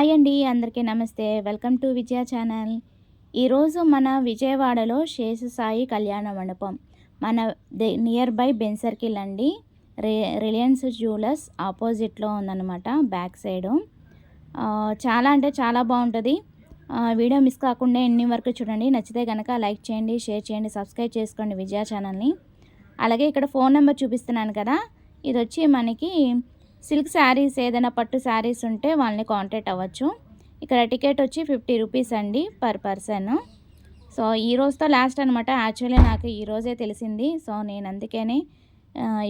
Hi అండి, అందరికీ నమస్తే. Welcome to Vijaya channel. ఈరోజు మన విజయవాడలో శేషసాయి కళ్యాణ మండపం మన నియర్ బై బెన్ సర్కిల్ అండి. రిలయన్స్ జ్యువెలర్స్ ఆపోజిట్లో ఉందన్నమాట, బ్యాక్ సైడు. చాలా అంటే చాలా బాగుంటుంది. వీడియో మిస్ కాకుండా ఎన్ని వరకు చూడండి. నచ్చితే కనుక లైక్ చేయండి, షేర్ చేయండి, సబ్స్క్రైబ్ చేసుకోండి విజయ ఛానల్ని. అలాగే ఇక్కడ ఫోన్ నెంబర్ చూపిస్తున్నాను కదా, ఇది వచ్చి మనకి సిల్క్ శారీస్, ఏదైనా పట్టు శారీస్ ఉంటే వాళ్ళని కాంటాక్ట్ అవ్వచ్చు. ఇక్కడ టికెట్ వచ్చి 50 రూపీస్ అండి పర్ పర్సన్. సో ఈ రోజుతో లాస్ట్ అనమాట. యాక్చువల్లీ నాకు ఈరోజే తెలిసింది. సో నేను అందుకనే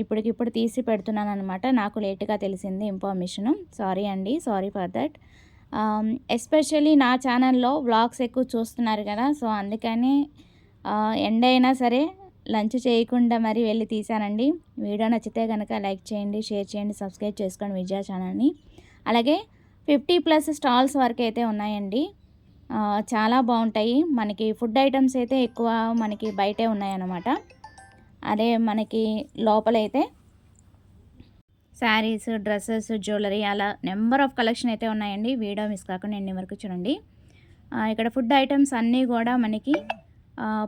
ఇప్పటికిప్పుడు తీసి పెడుతున్నాను అనమాట. నాకు లేట్గా తెలిసింది ఇన్ఫర్మేషను. సారీ అండి, సారీ ఫర్ దట్. ఎస్పెషల్లీ నా ఛానల్లో వ్లాగ్స్ ఎక్కువ చూస్తున్నారు కదా, సో అందుకని ఎండ్ అయినా సరే లంచ్ చేయకుండా మరి వెళ్ళి తీసానండి. వీడియో నచ్చితే కనుక లైక్ చేయండి, షేర్ చేయండి, సబ్స్క్రైబ్ చేసుకోండి విజయ ఛానల్ని. అలాగే 50+ స్టాల్స్ వరకు అయితే ఉన్నాయండి. చాలా బాగుంటాయి. మనకి ఫుడ్ ఐటమ్స్ అయితే ఎక్కువ మనకి బయటే ఉన్నాయన్నమాట. అదే మనకి లోపలైతే శారీస్, డ్రెస్సెస్, జ్యువెలరీ అలా నెంబర్ ఆఫ్ కలెక్షన్ అయితే ఉన్నాయండి. వీడియో మిస్ కాకుండా ఎన్ని వరకు చూడండి. ఇక్కడ ఫుడ్ ఐటమ్స్ అన్నీ కూడా మనకి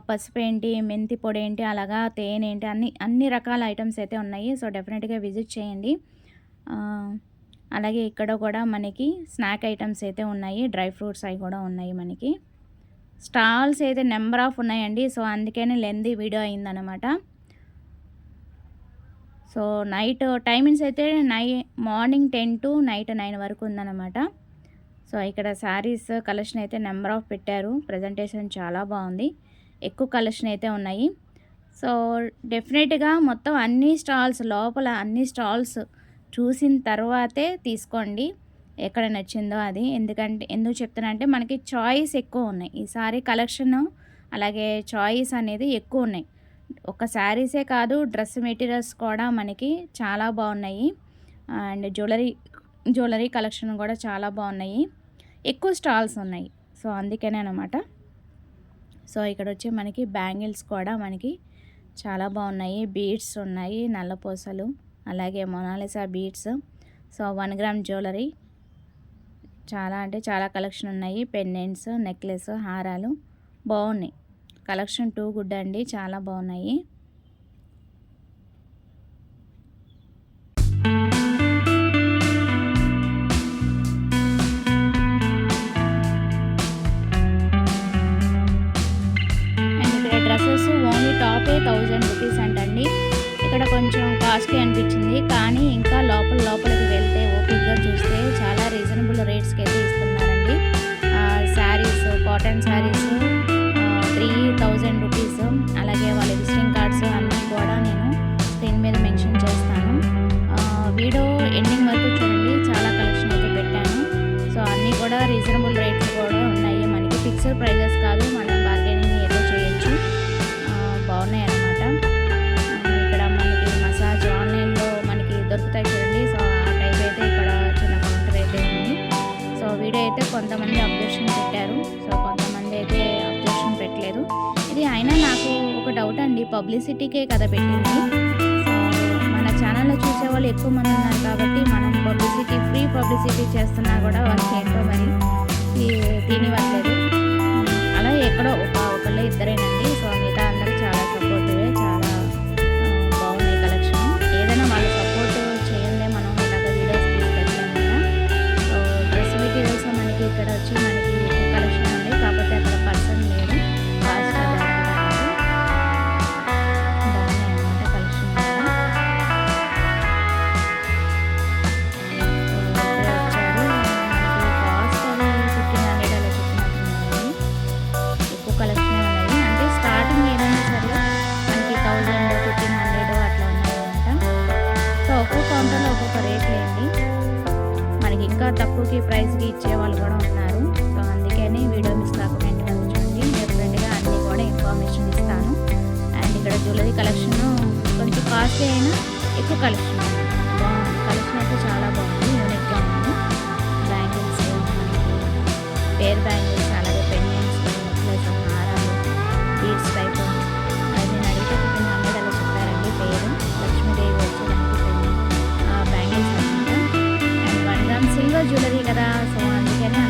పసుపు ఏంటి, మెంతి పొడి ఏంటి, అలాగా తేనె ఏంటి, అన్ని రకాల ఐటమ్స్ అయితే ఉన్నాయి. సో డెఫినెట్గా విజిట్ చేయండి. అలాగే ఇక్కడ కూడా మనకి స్నాక్ ఐటమ్స్ అయితే ఉన్నాయి, డ్రై ఫ్రూట్స్ అవి కూడా ఉన్నాయి. మనకి స్టాల్స్ అయితే నెంబర్ ఆఫ్ ఉన్నాయండి. సో అందుకనే లెందీ వీడియో అయిందనమాట. సో నైట్ టైమింగ్స్ అయితే మార్నింగ్ 10 to నైట్ 9 వరకు ఉందన్నమాట. సో ఇక్కడ శారీస్ కలెక్షన్ అయితే నెంబర్ ఆఫ్ పెట్టారు. ప్రజెంటేషన్ చాలా బాగుంది, ఎక్కువ కలెక్షన్ అయితే ఉన్నాయి. సో డెఫినెట్గా మొత్తం అన్ని స్టాల్స్, లోపల అన్ని స్టాల్స్ చూసిన తర్వాతే తీసుకోండి ఎక్కడ నచ్చిందో అది. ఎందుకు చెప్తున్నా అంటే మనకి చాయిస్ ఎక్కువ ఉన్నాయి ఈసారి కలెక్షన్. అలాగే చాయిస్ అనేది ఎక్కువ ఉన్నాయి. ఒక శారీసే కాదు, డ్రెస్ మెటీరియల్స్ కూడా మనకి చాలా బాగున్నాయి. అండ్ జ్యువెలరీ కలెక్షన్ కూడా చాలా బాగున్నాయి. ఎక్కువ స్టాల్స్ ఉన్నాయి. సో అందుకనే అనమాట. సో ఇక్కడ వచ్చి మనకి బ్యాంగిల్స్ కూడా మనకి చాలా బాగున్నాయి. బీడ్స్ ఉన్నాయి, నల్లపూసలు, అలాగే Mona Lisa beads. So 1 gram jewellery చాలా అంటే చాలా కలెక్షన్ ఉన్నాయి. పెండెంట్స్, నెక్లెస్, హారాలు బాగున్నాయి. కలెక్షన్ టూ గుడ్ అండి, చాలా బాగున్నాయి. టాపే 1000 రూపీస్ అంటండి. ఇక్కడ కొంచెం కాస్ట్లీ అనిపించింది, కానీ ఇంకా లోపలికి వెళ్తే ఓపిక్గా చూస్తే చాలా రీజనబుల్ రేట్స్కి అయితే ఇస్తున్నారండి. Saris, cotton saris 3000 rupees. అలాగే వాళ్ళ విజిటింగ్ కార్డ్స్ అన్నీ కూడా నేను స్క్రీన్ మీద మెన్షన్ చేస్తాను. వీడియో ఎండింగ్ వరకు చూడండి, చాలా కలెక్షన్ అయితే పెట్టాను. సో అన్నీ కూడా రీజనబుల్ రేట్స్ కూడా ఉన్నాయి. మనకి ఫిక్స్డ్ ప్రైజెస్ కాదు, మనం బార్గెనింగ్ ఏదో చేయొచ్చు. బాగున్నాయి అన్నమాట. ఇక్కడ మనకి మసాజ్ ఆన్లైన్లో మనకి దొరుకుతాయి చూడండి. సో ఆ టైప్ అయితే ఇక్కడ చిన్న కౌంటర్ అయితే ఉంది. సో వీడియో అయితే కొంతమంది అబ్జెక్షన్ పెట్టారు, సో కొంతమంది అయితే అబ్జెక్షన్ పెట్టలేదు. ఇది అయినా నాకు ఒక డౌట్ అండి, పబ్లిసిటీకే కదా పెట్టింది. సో మన ఛానల్లో చూసే వాళ్ళు ఎక్కువ మంది ఉన్నారు కాబట్టి మనం ఫ్రీ పబ్లిసిటీ చేస్తున్నా కూడా వాళ్ళకి ఏంటో మరి తినివ్వట్లేదు. అలా ఎక్కడో ఒకళ్ళు ఇద్దరేనండి. సో మిగతా అందరూ చాలా సపోర్టివే, చాలా బాగున్నాయి కలెక్షన్. ఏదైనా వాళ్ళు సపోర్ట్ చేయండి, మనం ఇలాగ వీడియోస్ తీసి పెట్టాం కదా. సో డ్రెస్ మెటీరియల్స్ మనకి ఇక్కడ వచ్చి మనకి కలెక్షన్ ఉంది, కాకపోతే అక్కడ పర్సన్ లేరు. కాస్ట్ బాగున్నాయి అన్నమాట కలెక్షన్ కూడా. సో ఇప్పుడే వచ్చారు. మనకి కాస్ట్ అది 1500 అలా చెప్పినట్టున్నారండి. ఎక్కువ కలెక్షన్ ఉన్నాయి. అంటే స్టార్టింగ్ ఏదైనా సరే మనకి 1000, 1500 అట్లా ఉన్నాయన్నమాట. సో ఒక్కొక్క కౌంటర్లో ఒక్కొక్క రేట్లు ఏంటి, మనకి ఇంకా తక్కువకి ప్రైస్కి ఇచ్చే వాళ్ళు కూడా ఉన్నారు. సో అందుకని వీడియో మిస్ కాకుండా ఇంటి వరకు చూడండి. డెఫినెట్గా అన్నీ కూడా ఇన్ఫర్మేషన్ ఇస్తాను. అండ్ ఇక్కడ జ్యువెలరీ కలెక్షన్ కొంచెం కాస్ట్లీ అయినా ఎక్కువ కలెక్షన్ బాగుంది. కలెక్షన్ అయితే చాలా బాగుంది, యూనిక్గా ఉంది. బ్యాంగిల్స్, మనకి పేర్ బ్యాంగిల్స్, అలాగే పెండెంట్స్, నెక్లెస్, హారాలు, బీడ్స్ టైప్. అది నేను అడిగితే 1500 అలా చెప్పారండి పేరు. లక్ష్మీదేవి వచ్చేదానికి బ్యాంగిల్స్ అనమాట. అండ్ 1 గ్రామ్ సిల్వర్ జ్యువెలరీ కదా, సో అందుకనే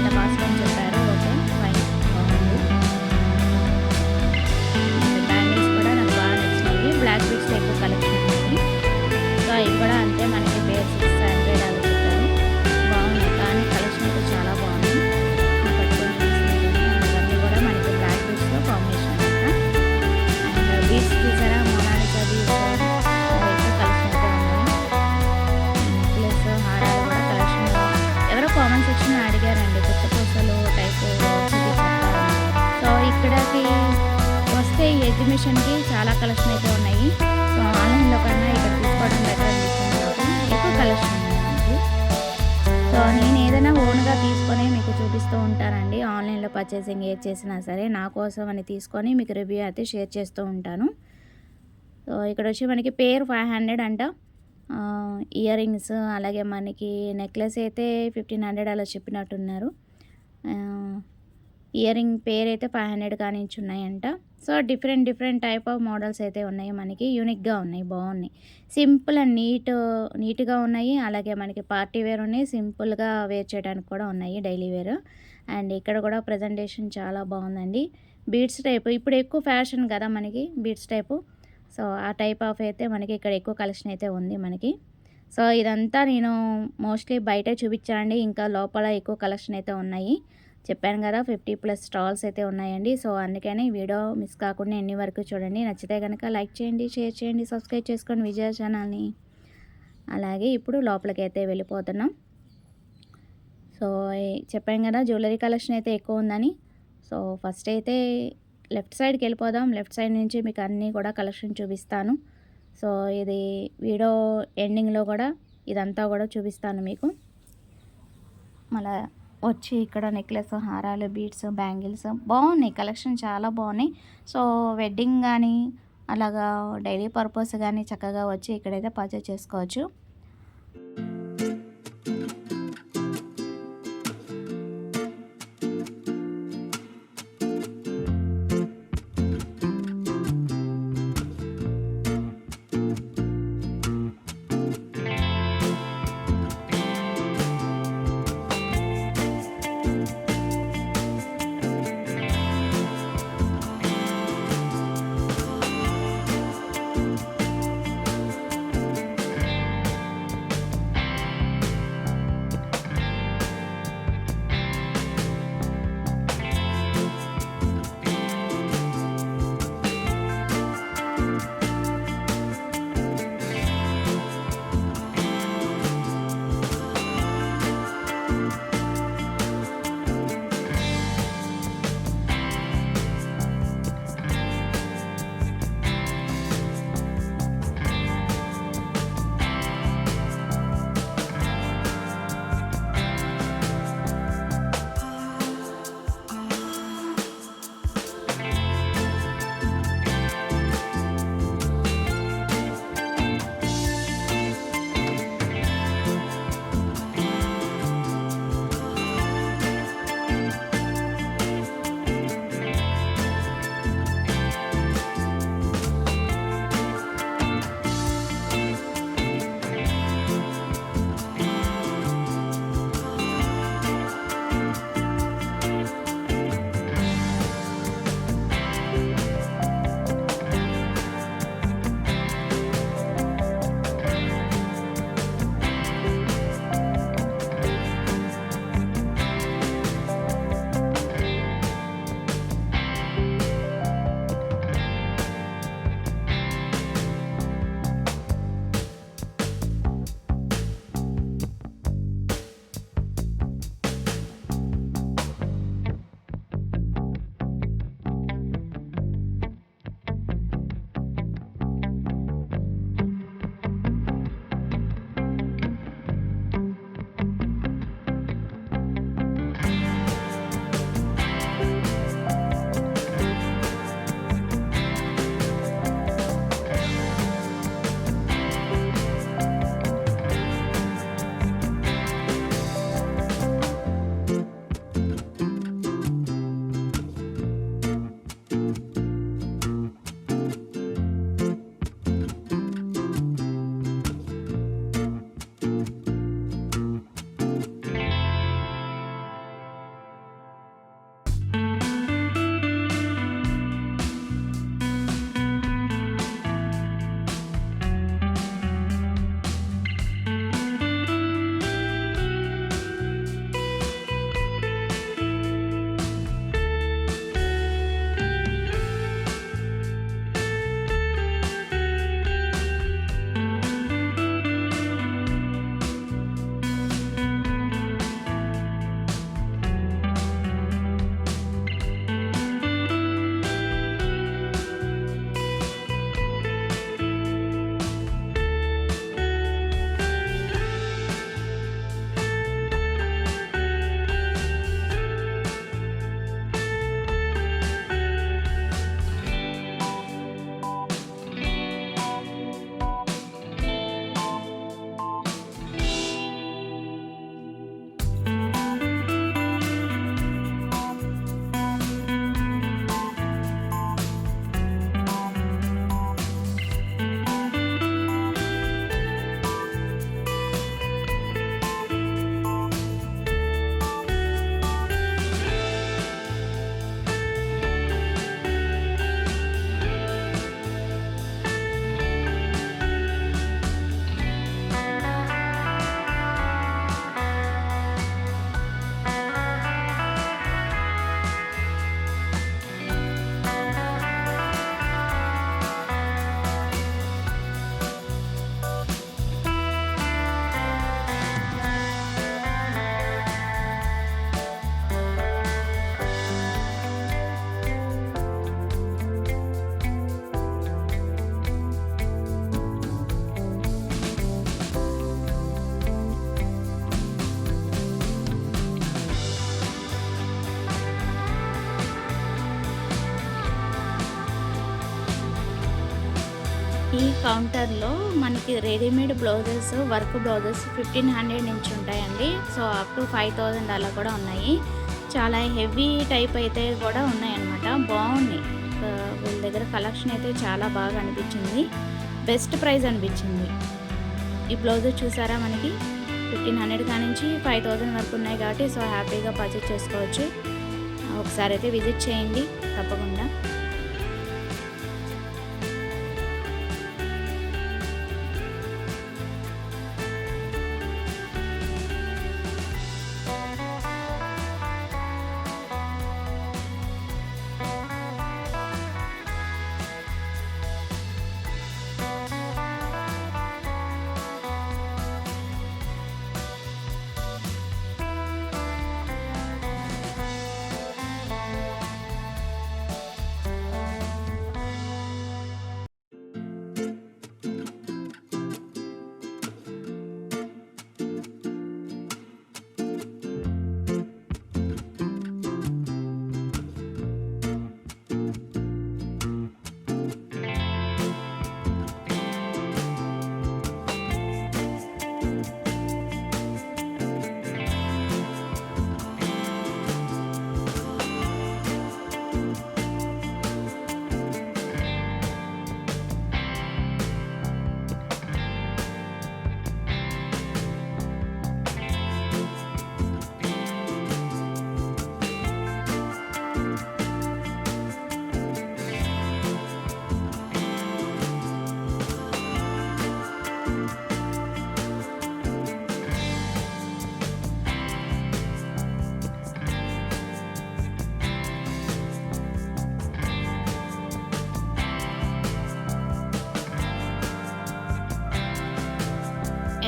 కలెక్షన్ అడిగారండి. కొత్త పూసలు టైపు చూపించండి. సో ఇక్కడికి వస్తే ఈ ఎగ్జిబిషన్‌కి చాలా కలెక్షన్ అయితే ఉన్నాయి. సో ఆన్‌లైన్‌లో కన్నా ఇక్కడ తీసుకోవడం బెటర్ అనిపిస్తుంది నాకు. ఎక్కువ కలెక్షన్ ఉన్నాయి మనకి. సో నేను ఏదైనా ఓన్‌గా తీసుకొని మీకు చూపిస్తూ ఉంటానండి. ఆన్‌లైన్‌లో పర్చేసింగ్ ఏది చేసినా సరే నా కోసం అని తీసుకొని మీకు రివ్యూ అయితే షేర్ చేస్తూ ఉంటాను. సో ఇక్కడొచ్చి మనకి పేర్ 500 అంట. ఇయర్ రింగ్స్ అలాగే మనకి నెక్లెస్ అయితే 1500 అలా చెప్పినట్టున్నారు. ఇయర్ రింగ్ పేర్ అయితే 500 కానించి ఉన్నాయంట. So different type of models అయితే ఉన్నాయి మనకి. యూనిక్‌గా ఉన్నాయి, బాగున్నాయి. సింపుల్ అండ్ నీట్‌గా ఉన్నాయి. అలాగే మనకి పార్టీ వేర్ ఉన్నాయి, సింపుల్‌గా వేర్ చేయడానికి కూడా ఉన్నాయి డైలీ వేర్. అండ్ ఇక్కడ కూడా ప్రజెంటేషన్ చాలా బాగుందండి. బీడ్స్ టైప్ ఇప్పుడు ఎక్కువ ఫ్యాషన్ కదా మనకి బీడ్స్ టైపు. సో ఆ టైప్ ఆఫ్ అయితే మనకి ఇక్కడ ఎక్కువ కలెక్షన్ అయితే ఉంది మనకి. సో ఇదంతా నేను మోస్ట్లీ బయటే చూపించానండి. ఇంకా లోపల ఎక్కువ కలెక్షన్ అయితే ఉన్నాయి. చెప్పాను కదా 50+ స్టాల్స్ అయితే ఉన్నాయండి. సో అందుకని వీడియో మిస్ కాకుండా ఎన్ని వరకు చూడండి. నచ్చితే కనుక లైక్ చేయండి, షేర్ చేయండి, సబ్స్క్రైబ్ చేసుకోండి విజయ ఛానల్ని. అలాగే ఇప్పుడు లోపలికి అయితే వెళ్ళిపోతున్నాం. సో చెప్పాను కదా జ్యువెలరీ కలెక్షన్ అయితే ఎక్కువ ఉందని. సో ఫస్ట్ అయితే లెఫ్ట్ సైడ్కి వెళ్ళిపోదాం. లెఫ్ట్ సైడ్ నుంచి మీకు అన్నీ కూడా కలెక్షన్ చూపిస్తాను. సో ఇది వీడియో ఎండింగ్లో కూడా ఇదంతా కూడా చూపిస్తాను మీకు. మళ్ళా వచ్చి ఇక్కడ నెక్లెస్, హారాలు, బీడ్స్, బ్యాంగిల్స్ బాగున్నాయి. కలెక్షన్ చాలా బాగున్నాయి. సో వెడ్డింగ్ కానీ అలాగా డైలీ పర్పస్ కానీ చక్కగా వచ్చి ఇక్కడైతే పర్చేస్ చేసుకోవచ్చు. ఈ కౌంటర్‌లో మనకి రెడీమేడ్ బ్లౌజెస్, వర్క్ బ్లౌజెస్ 1500 నుంచి ఉంటాయండి. సో, అప్ టు 5000 అలా కూడా ఉన్నాయి. చాలా హెవీ టైప్ అయితే కూడా ఉన్నాయన్నమాట. బాగున్నాయి. వీళ్ళ దగ్గర కలెక్షన్ అయితే చాలా బాగా అనిపించింది. బెస్ట్ ప్రైస్ అనిపించింది. ఈ బ్లౌజ్ చూసారా మనకి 1500 కానించి 5000 వరకు ఉన్నాయి కాబట్టి సో హ్యాపీగా పర్చేస్ చేసుకోవచ్చు. ఒకసారి అయితే విజిట్ చేయండి తప్పకుండా.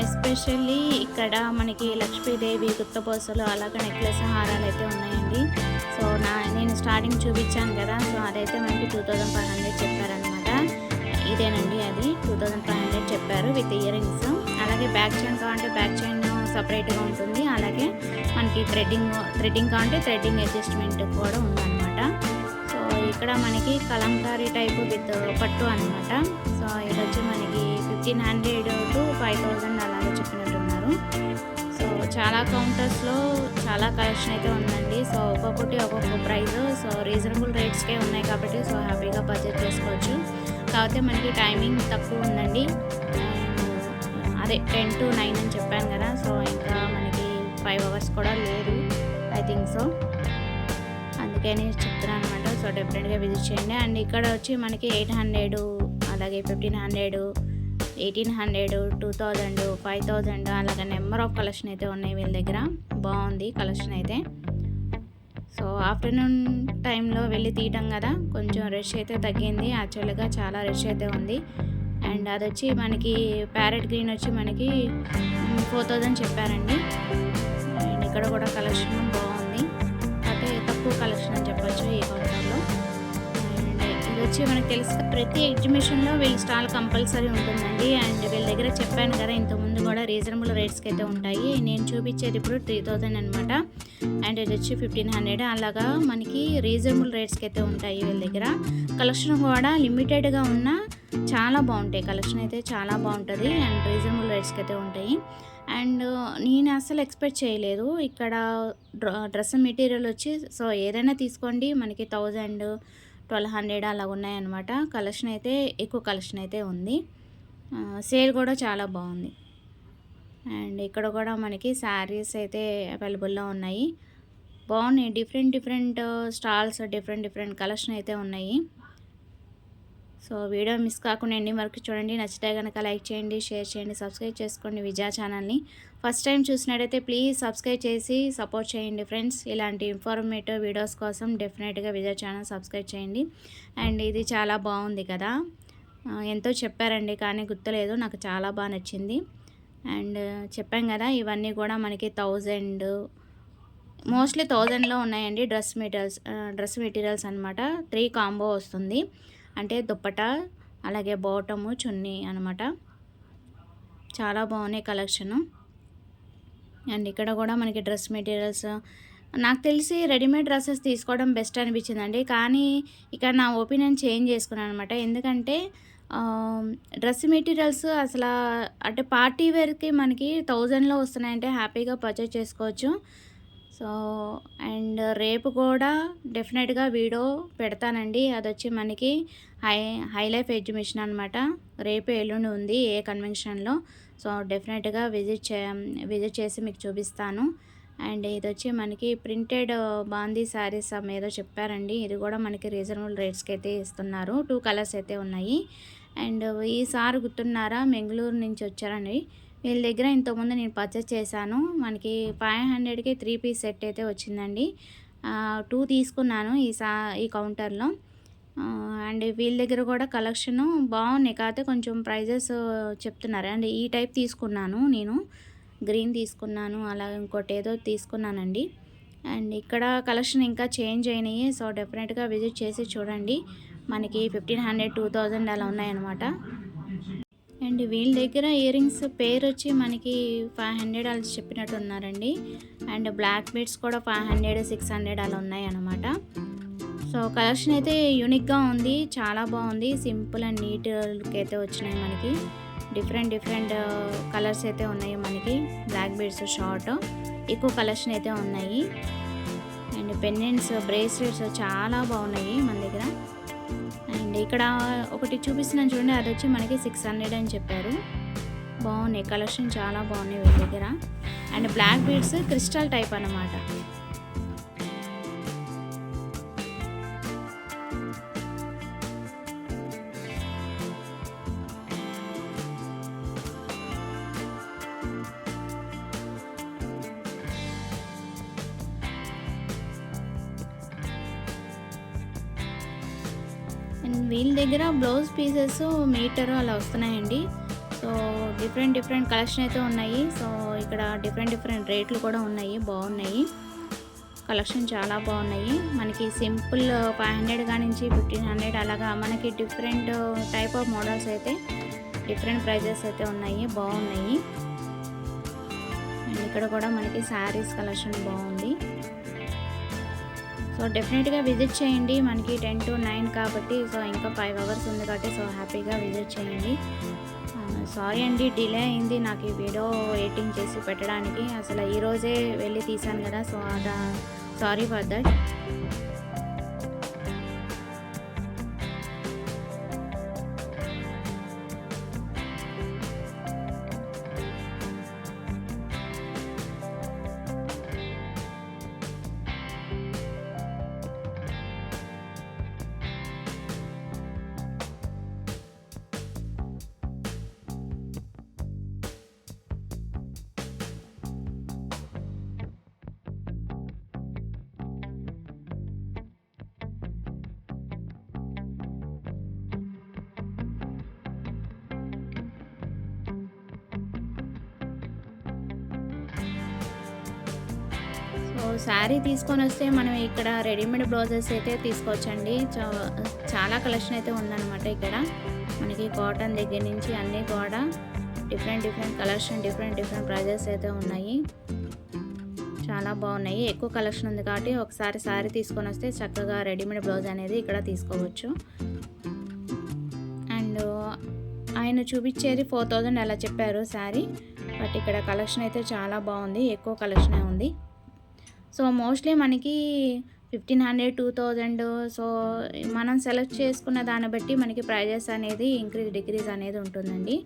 ఎస్పెషల్లీ ఇక్కడ మనకి లక్ష్మీదేవి, గుత్తపూసలు, అలాగే నెక్లెస్, హారాలు అయితే ఉన్నాయండి. సో నేను స్టార్టింగ్ చూపించాను కదా, సో అదైతే మనకి 2500 చెప్పారనమాట. ఇదేనండి అది 2500 చెప్పారు విత్ ఇయర్ రింగ్స్. అలాగే బ్యాక్ చైన్ కావాలంటే బ్యాక్ చైన్ సపరేట్గా ఉంటుంది. అలాగే మనకి థ్రెడ్డింగ్ కావాలంటే థ్రెడ్డింగ్ అడ్జస్ట్మెంట్ కూడా ఉందన్నమాట. సో ఇక్కడ మనకి కలంకారీ టైపు విత్ పట్టు అనమాట. సో ఇది వచ్చి మనకి 1500 to 5000 అలాగే చెప్పినట్టున్నారు. సో చాలా కౌంటర్స్లో చాలా కలెక్షన్ అయితే ఉందండి. సో ఒక్కొక్కటి ఒక్కొక్క ప్రైస్. సో రీజనబుల్ రేట్స్కే ఉన్నాయి కాబట్టి సో హ్యాపీగా పర్చేస్ చేసుకోవచ్చు. కాకపోతే మనకి టైమింగ్ తక్కువ ఉందండి. అదే 10 to 9 అని చెప్పాను కదా. సో ఇంకా మనకి 5 hours కూడా లేదు ఐ థింక్ సో. అందుకని చెప్తున్నాను అనమాట. సో డెఫినెట్గా విజిట్ చేయండి. అండ్ ఇక్కడ వచ్చి మనకి 800, అలాగే 1500, 1800, 2000, 5000 అలాగే నెంబర్ ఆఫ్ కలెక్షన్ అయితే ఉన్నాయి వీళ్ళ దగ్గర. బాగుంది కలెక్షన్ అయితే. సో ఆఫ్టర్నూన్ టైంలో వెళ్ళి తీయటం కదా, కొంచెం రష్ అయితే తగ్గింది. యాక్చువల్గా చాలా రష్ అయితే ఉంది. అండ్ అది వచ్చి మనకి ప్యారెట్ గ్రీన్ వచ్చి మనకి 4000 చెప్పారండి. అండ్ ఇక్కడ కూడా కలెక్షన్ బాగుంది, అంటే తక్కువ కలెక్షన్ అని చెప్పొచ్చు ఈ కౌంటర్లో. ఇది వచ్చి మనకు తెలుసు ప్రతి ఎగ్జిబిషన్లో వీళ్ళ స్టాల్ కంపల్సరీ ఉంటుందండి. అండ్ వీళ్ళ దగ్గర చెప్పాను కదా ఇంతకుముందు కూడా రీజనబుల్ రేట్స్కి అయితే ఉంటాయి. నేను చూపించేది ఇప్పుడు 3000 అనమాట. అండ్ ఇది వచ్చి 1500. అలాగా మనకి రీజనబుల్ రేట్స్కి అయితే ఉంటాయి వీళ్ళ దగ్గర. కలెక్షన్ కూడా లిమిటెడ్గా ఉన్న చాలా బాగుంటాయి. కలెక్షన్ అయితే చాలా బాగుంటుంది అండ్ రీజనబుల్ రేట్స్కి అయితే ఉంటాయి. అండ్ నేను అసలు ఎక్స్పెక్ట్ చేయలేదు ఇక్కడ డ్రెస్ మెటీరియల్ వచ్చి. సో ఏదైనా తీసుకోండి మనకి 1000, 1200 అలా ఉన్నాయన్నమాట. కలెక్షన్ అయితే ఎక్కువ కలెక్షన్ అయితే ఉంది. సేల్ కూడా చాలా బాగుంది. అండ్ ఇక్కడ కూడా మనకి శారీస్ అయితే అవైలబుల్లో ఉన్నాయి. బాగున్నాయి. డిఫరెంట్ స్టాల్స్, డిఫరెంట్ కలెక్షన్ అయితే ఉన్నాయి. సో వీడియో మిస్ కాకుండా ఎండింగ్ వరకు చూడండి. నచ్చితే కనుక లైక్ చేయండి, షేర్ చేయండి, సబ్స్క్రైబ్ చేసుకోండి విజయ ఛానల్ని. ఫస్ట్ టైం చూసినట్టయితే ప్లీజ్ సబ్స్క్రైబ్ చేసి సపోర్ట్ చేయండి ఫ్రెండ్స్. ఇలాంటి ఇన్ఫర్మేటివ్ వీడియోస్ కోసం డెఫినెట్గా విజయ ఛానల్ సబ్స్క్రైబ్ చేయండి. అండ్ ఇది చాలా బాగుంది కదా, ఎంతో చెప్పారండి కానీ గుర్తులేదు, నాకు చాలా బాగా నచ్చింది. అండ్ చెప్పాం కదా ఇవన్నీ కూడా మనకి 1000, మోస్ట్లీ 1000లో ఉన్నాయండి. డ్రెస్ మెటీరియల్స్ అనమాట. 3 కాంబో వస్తుంది, అంటే దుప్పట అలాగే బాటము చున్నీ అనమాట. చాలా బాగున్నాయి కలెక్షను. అండ్ ఇక్కడ కూడా మనకి డ్రెస్ మెటీరియల్స్, నాకు తెలిసి రెడీమేడ్ డ్రెస్సెస్ తీసుకోవడం బెస్ట్ అనిపించిందండి. కానీ ఇక్కడ నా ఒపీనియన్ చేంజ్ చేసుకున్నాను అనమాట. ఎందుకంటే డ్రెస్ మెటీరియల్స్ అసలా అంటే పార్టీ వేర్‌కి మనకి 1000లో వస్తున్నాయంటే హ్యాపీగా పర్చేజ్ చేసుకోవచ్చు. సో, అండ్ రేపు కూడా డెఫినెట్‌గా వీడియో పెడతానండి. అదొచ్చి మనకి హై హై లైఫ్ ఎగ్జిబిషన్ అనమాట. రేపు, ఎల్లుండి ఉంది కన్వెన్షన్‌లో. సో, డెఫినెట్‌గా విజిట్ చేసి మీకు చూపిస్తాను. అండ్ ఇదొచ్చి మనకి ప్రింటెడ్ బాందీ శారీస్ ఏదో చెప్పారండి. ఇది కూడా మనకి రీజనబుల్ రేట్స్‌కి అయితే ఇస్తున్నారు. 2 కలర్స్ అయితే ఉన్నాయి. అండ్ ఈ సార్ గుర్తున్నారా? బెంగుళూరు నుంచి వచ్చారండి. వీళ్ళ దగ్గర ఇంతకుముందు నేను పర్చేస్ చేశాను. మనకి 500కి 3 పీస్ సెట్ అయితే వచ్చిందండి. 2 తీసుకున్నాను ఈ కౌంటర్‌లో. అండ్ వీళ్ళ దగ్గర కూడా కలెక్షను బాగున్నాయి. కాకపోతే కొంచెం ప్రైజెస్ చెప్తున్నారు. అండ్ ఈ టైప్ తీసుకున్నాను నేను. గ్రీన్ తీసుకున్నాను. అలా ఇంకోటి ఏదో తీసుకున్నానండి. అండ్ ఇక్కడ కలెక్షన్ ఇంకా చేంజ్ అయినాయి. సో, డెఫినెట్‌గా విజిట్ చేసి చూడండి. మనకి 1500, 2000 అలా ఉన్నాయన్నమాట. అండ్ వీళ్ళ దగ్గర ఇయర్ రింగ్స్ పేర్ వచ్చి మనకి 500 అలా చెప్పినట్టు ఉన్నారండి. అండ్ బ్లాక్ బీడ్స్ కూడా 500, 600 అలా ఉన్నాయన్నమాట. సో, కలెక్షన్ అయితే యూనిక్గా ఉంది. చాలా బాగుంది. సింపుల్ అండ్ నీట్ లుక్ అయితే వచ్చినాయి మనకి. డిఫరెంట్ కలర్స్ అయితే ఉన్నాయి మనకి. బ్లాక్ బీడ్స్ షార్ట్ ఎక్కువ కలెక్షన్ అయితే ఉన్నాయి. అండ్ పెండెంట్స్, బ్రేస్లెట్స్ చాలా బాగున్నాయి మన దగ్గర. అండ్ ఇక్కడ ఒకటి చూపిస్తున్నాను చూడండి. అది వచ్చి మనకి 600 అని చెప్పారు. బాగున్నాయి కలెక్షన్, చాలా బాగున్నాయి వీళ్ళ దగ్గర. And black beads crystal type అన్నమాట. అండ్ వీళ్ళ దగ్గర బ్లౌజ్ పీసెస్ మీటరు అలా వస్తున్నాయండి. సో, డిఫరెంట్ కలెక్షన్ అయితే ఉన్నాయి. సో, ఇక్కడ డిఫరెంట్ రేట్లు కూడా ఉన్నాయి. బాగున్నాయి కలెక్షన్, చాలా బాగున్నాయి. మనకి సింపుల్ 500 కానించి 1500 అలాగా మనకి డిఫరెంట్ టైప్ ఆఫ్ మోడల్స్ అయితే డిఫరెంట్ ప్రైజెస్ అయితే ఉన్నాయి. బాగున్నాయి. అండ్ ఇక్కడ కూడా మనకి శారీస్ కలెక్షన్ బాగుంది. సో, డెఫినెట్‌గా విజిట్ చేయండి. మనకి 10 to 9 కాబట్టి సో, ఇంకా 5 అవర్స్ ఉంది కాబట్టి సో, హ్యాపీగా విజిట్ చేయండి. సారీ అండి, డిలే అయింది నాకు ఈ వీడియో ఎడిటింగ్ చేసి పెట్టడానికి. అసలు ఈరోజే వెళ్ళి తీసాను కదా. So, sorry for that. So, sari తీసుకొని వస్తే మనం ఇక్కడ రెడీమేడ్ బ్లౌజెస్ అయితే తీసుకోవచ్చండి. చాలా కలెక్షన్ అయితే ఉందన్నమాట ఇక్కడ. మనకి కాటన్ దగ్గర నుంచి అన్నీ కూడా డిఫరెంట్ కలెక్షన్, డిఫరెంట్ ప్రైజెస్ అయితే ఉన్నాయి. చాలా బాగున్నాయి. ఎక్కువ కలెక్షన్ ఉంది కాబట్టి ఒకసారి శారీ తీసుకొని వస్తే చక్కగా రెడీమేడ్ బ్లౌజ్ అనేది ఇక్కడ తీసుకోవచ్చు. అండ్ ఆయన చూపించేది 4000 అలా చెప్పారు శారీ. బట్ ఇక్కడ కలెక్షన్ అయితే చాలా బాగుంది. ఎక్కువ కలెక్షనే ఉంది. సో, మోస్ట్లీ మనకి 1500, 2000. సో, మనం సెలెక్ట్ చేసుకున్న దాన్ని బట్టి మనకి ప్రైజెస్ అనేది డిక్రీజ్ అనేది ఉంటుందండి.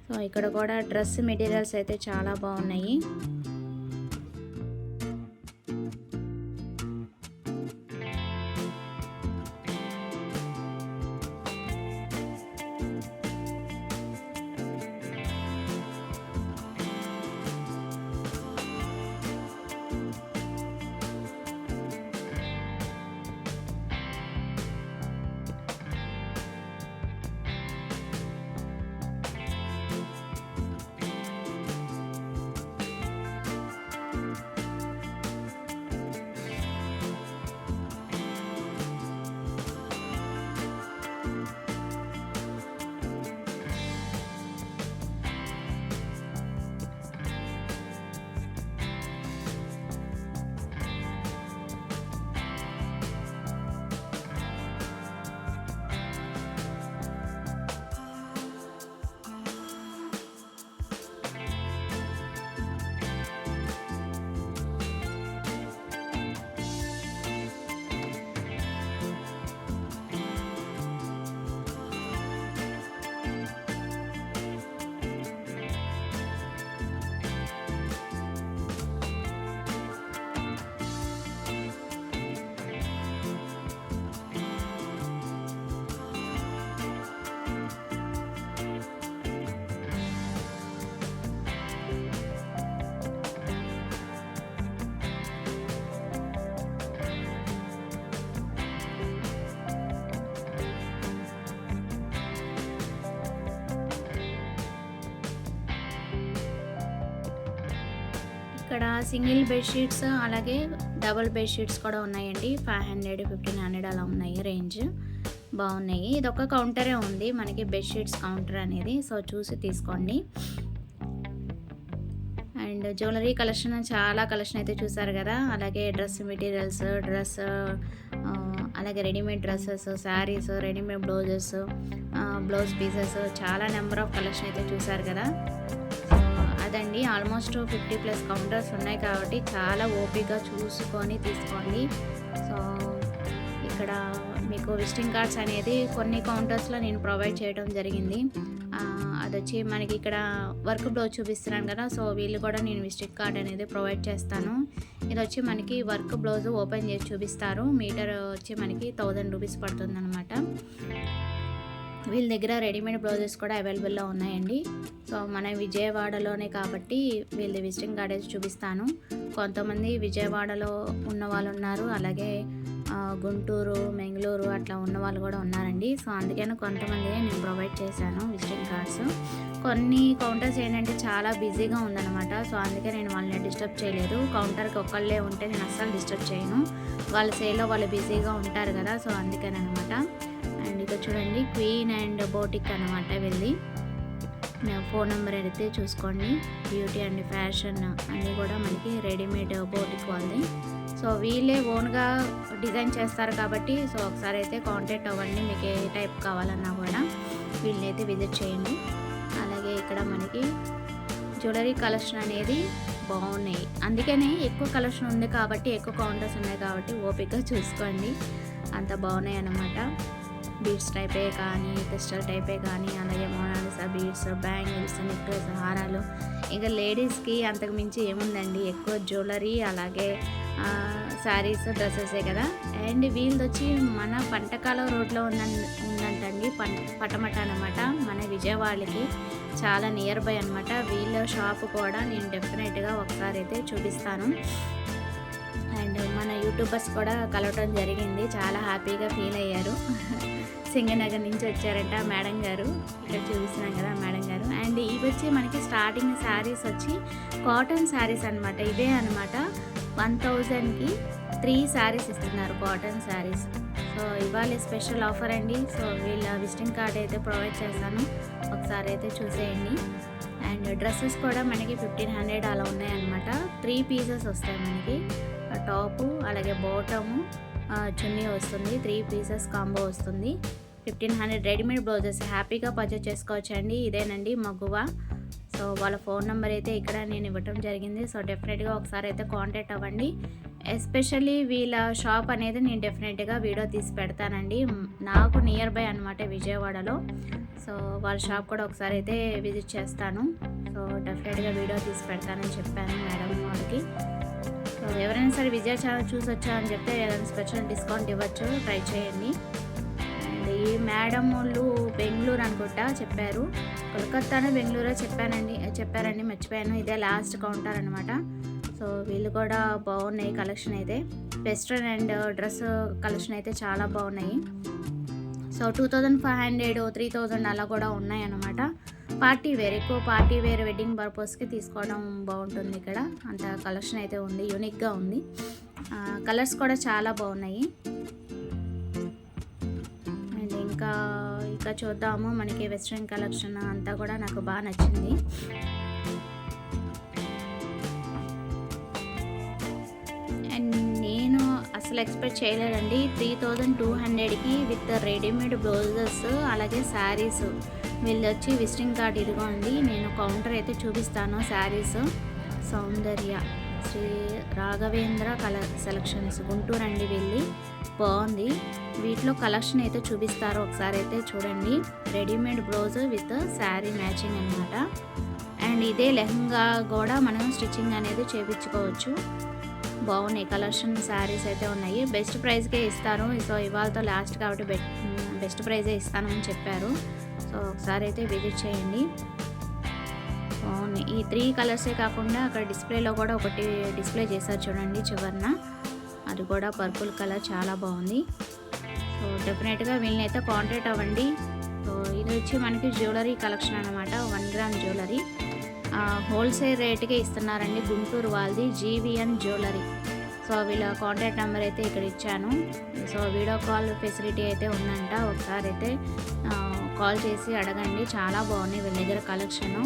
సో, ఇక్కడ కూడా డ్రెస్ మెటీరియల్స్ అయితే చాలా బాగున్నాయి. ఇక్కడ సింగిల్ బెడ్షీట్స్ అలాగే డబుల్ బెడ్షీట్స్ కూడా ఉన్నాయండి. 500, 1500 అలా ఉన్నాయి రేంజ్. బాగున్నాయి. ఇది ఒక కౌంటరే ఉంది మనకి, బెడ్షీట్స్ కౌంటర్ అనేది. సో చూసి తీసుకోండి. అండ్ జ్యువెలరీ కలెక్షన్, చాలా కలెక్షన్ అయితే చూసారు కదా. అలాగే డ్రెస్ మెటీరియల్స్, అలాగే readymade dresses, saris, readymade blouses, blouse pieces, చాలా నెంబర్ ఆఫ్ కలెక్షన్ అయితే చూసారు కదా. అదండి, ఆల్మోస్ట్ 50+ కౌంటర్స్ ఉన్నాయి కాబట్టి చాలా ఓపికగా చూసుకొని తీసుకోండి. సో ఇక్కడ మీకు విజిటింగ్ కార్డ్స్ అనేది కొన్ని కౌంటర్స్లో నేను ప్రొవైడ్ చేయడం జరిగింది. అది వచ్చి మనకి ఇక్కడ వర్క్ బ్లౌజ్ చూపిస్తున్నాను కదా, సో వీళ్ళు కూడా నేను విజిటింగ్ కార్డ్ అనేది ప్రొవైడ్ చేస్తాను. ఇది వచ్చి మనకి వర్క్ బ్లౌజ్ ఓపెన్ చేసి చూపిస్తారు. మీటర్ వచ్చి మనకి 1000 రూపీస్ పడుతుంది అనమాట. వీళ్ళ దగ్గర రెడీమేడ్ బ్లౌజెస్ కూడా అవైలబుల్లో ఉన్నాయండి. సో మన విజయవాడలోనే కాబట్టి వీళ్ళ విజిటింగ్ కార్డ్ అయితే చూపిస్తాను. కొంతమంది విజయవాడలో ఉన్న వాళ్ళు ఉన్నారు, అలాగే గుంటూరు, మెంగళూరు అట్లా ఉన్న వాళ్ళు కూడా ఉన్నారండి. సో అందుకని కొంతమంది నేను ప్రొవైడ్ చేశాను విజిటింగ్ కార్డ్స్. కొన్ని కౌంటర్స్ ఏంటంటే చాలా బిజీగా ఉందన్నమాట. సో అందుకే నేను వాళ్ళని డిస్టర్బ్ చేయలేదు. కౌంటర్కి ఒక్కళ్ళే ఉంటే నేను అస్సలు డిస్టర్బ్ చేయను. వాళ్ళ సేల్లో వాళ్ళు బిజీగా ఉంటారు కదా, సో అందుకని అనమాట. అండ్ ఇక్కడ చూడండి, క్వీన్ అండ్ బోటిక్ అనమాట వెళ్ళి. ఫోన్ నెంబర్ అయితే చూసుకోండి. బ్యూటీ అండ్ ఫ్యాషన్ అన్నీ కూడా మనకి రెడీమేడ్ బోటిక్ వాళ్ళది. సో వీళ్ళే ఓన్గా డిజైన్ చేస్తారు కాబట్టి సో ఒకసారి అయితే కాంటాక్ట్ అవ్వండి. మీకు ఏ టైప్ కావాలన్నా కూడా వీళ్ళనైతే విజిట్ చేయండి. అలాగే ఇక్కడ మనకి జ్యువెలరీ కలెక్షన్ అనేది బాగున్నాయి. అందుకనే ఎక్కువ కలెక్షన్ ఉంది కాబట్టి, ఎక్కువ కౌంటర్స్ ఉన్నాయి కాబట్టి ఓపికగా చూసుకోండి. అంత బాగున్నాయి అన్నమాట. బీడ్స్ టైపే కానీ, క్రిస్టల్ టైపే కానీ, అలాగే మోనాలిసా బీడ్స్, బ్యాంగిల్స్, నెక్లెస్, హారాలు. ఇంకా లేడీస్కి అంతకు మించి ఏముందండి, ఎక్కువ జ్యువెలరీ అలాగే శారీస్, డ్రెస్సెసే కదా. అండ్ వీళ్ళది వచ్చి మన పంటకాల రోడ్లో ఉందంటండి, పటమట అనమాట. మన విజయవాడకి చాలా నియర్ బై అనమాట. వీళ్ళ షాప్ కూడా నేను డెఫినెట్గా ఒకసారి అయితే చూపిస్తాను. అండ్ మన యూట్యూబర్స్ కూడా కలవటం జరిగింది, చాలా హ్యాపీగా ఫీల్ అయ్యారు. సింగనగర్ నుంచి వచ్చారంట మేడం గారు, ఇక్కడ చూపిస్తున్నాం కదా మేడం గారు. అండ్ ఇవి వచ్చి మనకి స్టార్టింగ్ శారీస్ వచ్చి కాటన్ శారీస్ అనమాట. ఇవే అనమాట 1000కి 3 శారీస్ ఇస్తున్నారు, కాటన్ శారీస్. సో ఇవాళ స్పెషల్ ఆఫర్ అండి. సో వీళ్ళ విజిటింగ్ కార్డ్ అయితే ప్రొవైడ్ చేస్తాను, ఒకసారి అయితే చూసేయండి. అండ్ డ్రెస్సెస్ కూడా మనకి 1500 అలా ఉన్నాయన్నమాట. 3 పీసెస్ వస్తాయి మనకి, టాపు అలాగే బాటము, చున్నీ వస్తుంది. 3 పీసెస్ కాంబో వస్తుంది. 1500 రెడీమేడ్ బ్లౌజెస్ హ్యాపీగా పర్చేస్ చేసుకోవచ్చండి. ఇదేనండి మగువ. సో వాళ్ళ ఫోన్ నెంబర్ అయితే ఇక్కడ నేను ఇవ్వటం జరిగింది. సో డెఫినెట్గా ఒకసారి అయితే కాంటాక్ట్ అవ్వండి. ఎస్పెషల్లీ వీళ్ళ షాప్ అనేది నేను డెఫినెట్గా వీడియో తీసి పెడతానండి. నాకు నియర్ బై అనమాట విజయవాడలో. సో వాళ్ళ షాప్ కూడా ఒకసారి అయితే విజిట్ చేస్తాను. సో డెఫినెట్గా వీడియో తీసి పెడతానని చెప్పాను మేడం వాళ్ళకి. సో ఎవరైనా సరే విజయ ఛానల్ చూసి వచ్చారని చెప్తే ఏదైనా స్పెషల్ డిస్కౌంట్ ఇవ్వచ్చు, ట్రై చేయండి. అండ్ ఈ మేడం వాళ్ళు బెంగళూరు అనుకుంటా చెప్పారు, కోల్కతాను బెంగళూరు చెప్పారండి, మర్చిపోయాను. ఇదే లాస్ట్ కౌంటర్ అనమాట. సో వీళ్ళు కూడా బాగున్నాయి కలెక్షన్ అయితే. వెస్ట్రన్ అండ్ డ్రెస్ కలెక్షన్ అయితే చాలా బాగున్నాయి. సో 2500, 3000 అలా కూడా ఉన్నాయి అన్నమాట. పార్టీ వేర్, ఎక్కువ పార్టీ వేర్ వెడ్డింగ్ పర్పస్కి తీసుకోవడం బాగుంటుంది. ఇక్కడ అంత కలెక్షన్ అయితే ఉంది, యూనిక్గా ఉంది. కలర్స్ కూడా చాలా బాగున్నాయి. అండ్ ఇంకా చూద్దాము, మనకి వెస్ట్రన్ కలెక్షన్ అంతా కూడా నాకు బాగా నచ్చింది. అండ్ నేను అసలు ఎక్స్పెక్ట్ చేయలేదండి 3200కి విత్ రెడీమేడ్ బ్లౌజెస్ అలాగే శారీస్. వీళ్ళు వచ్చి విజిటింగ్ కార్డ్ ఇదిగోండి, నేను కౌంటర్ అయితే చూపిస్తాను. శారీస్ సౌందర్య శ్రీ రాఘవేంద్ర కలర్ సెలక్షన్స్ గుంటూరు అండి వెళ్ళి, బాగుంది. వీటిలో కలెక్షన్ అయితే చూపిస్తారు, ఒకసారి అయితే చూడండి. Readymade blouse with sari matching అనమాట. అండ్ ఇదే లెహంగా కూడా మనం స్టిచ్చింగ్ అనేది చేయించుకోవచ్చు. బాగున్నాయి కలెక్షన్, శారీస్ అయితే ఉన్నాయి. బెస్ట్ ప్రైస్కే ఇస్తారు. సో ఇవాళతో లాస్ట్ కాబట్టి బెస్ట్ ప్రైజే ఇస్తానని చెప్పారు. సో ఒకసారి అయితే విజిట్ చేయండి. బాగున్నాయి. ఈ 3 కలర్సే కాకుండా అక్కడ డిస్ప్లేలో కూడా ఒకటి డిస్ప్లే చేశారు చూడండి చివరన, అది కూడా పర్పుల్ కలర్, చాలా బాగుంది. సో డెఫినెట్గా వీళ్ళని అయితే కాంటాక్ట్ అవ్వండి. సో ఇది వచ్చి మనకి జ్యువెలరీ కలెక్షన్ అనమాట, 1 గ్రామ్ జ్యువెలరీ. హోల్సేల్ రేటుకే ఇస్తున్నారండి. గుంటూరు వాళ్ళది జీవీఎన్ జ్యువెలరీ. సో వీళ్ళ కాంటాక్ట్ నెంబర్ అయితే ఇక్కడ ఇచ్చాను. సో వీడియో కాల్ ఫెసిలిటీ అయితే ఉందంట. ఒకసారి అయితే కాల్ చేసి అడగండి. చాలా బాగున్నాయి వీళ్ళ దగ్గర కలెక్షను.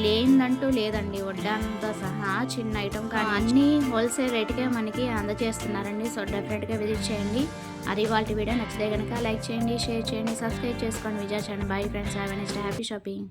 లేదంటూ లేదండి, వడ్డానంతో సహా చిన్న ఐటమ్ కానీ అన్నీ హోల్సేల్ రేటుకే మనకి అందజేస్తున్నారండి. సో డెఫినెట్గా విజిట్ చేయండి. అది ఇవాళ వీడియో నచ్చితే కనుక లైక్ చేయండి, షేర్ చేయండి, సబ్స్క్రైబ్ చేసుకోండి Vijaya channel. Bye friends, have a nice day, happy shopping.